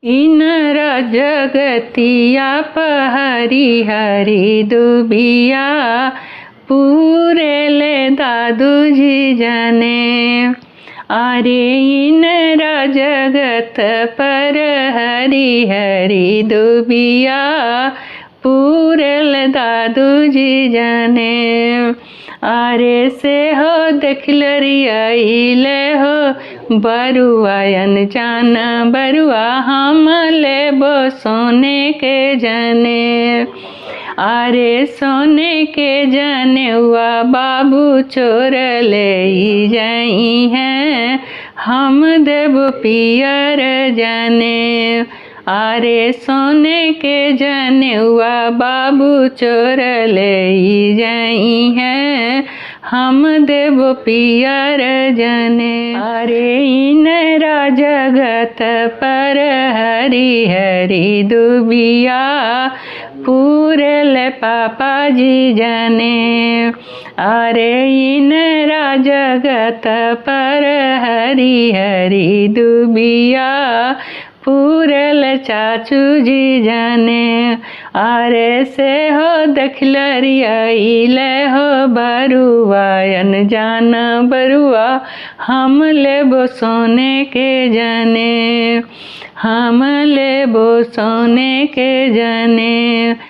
इनरा जगतिया पहरी हरी दुबिया पूरे ले दादू जी जाने। अरे इनरा जगत पर हरी हरी दुबिया पूरे ले दादू जी जाने। अरे से हो देखलरियाइले हो बरुआयन जान बरुआ हम लेबो सोने के जने। अरे सोने के जने हुआ बाबू चोर ले जाई हैं हम देव पियर जने। अरे सोने के जने हुआ बाबू चोर ले जाई हैं हम देव पियर जने। अरे इनरा जगत पर हरी हरी दुबिया पूरे ले पापा जी जाने। अरे इनरा जगत पर हरी हरी दुबिया पूरल चाचू जी जाने। अरे से हो देखलरियाइले हो बरुआयन जान बरुआ हम लेबो सोने के जने। हम लेबो सोने के जने।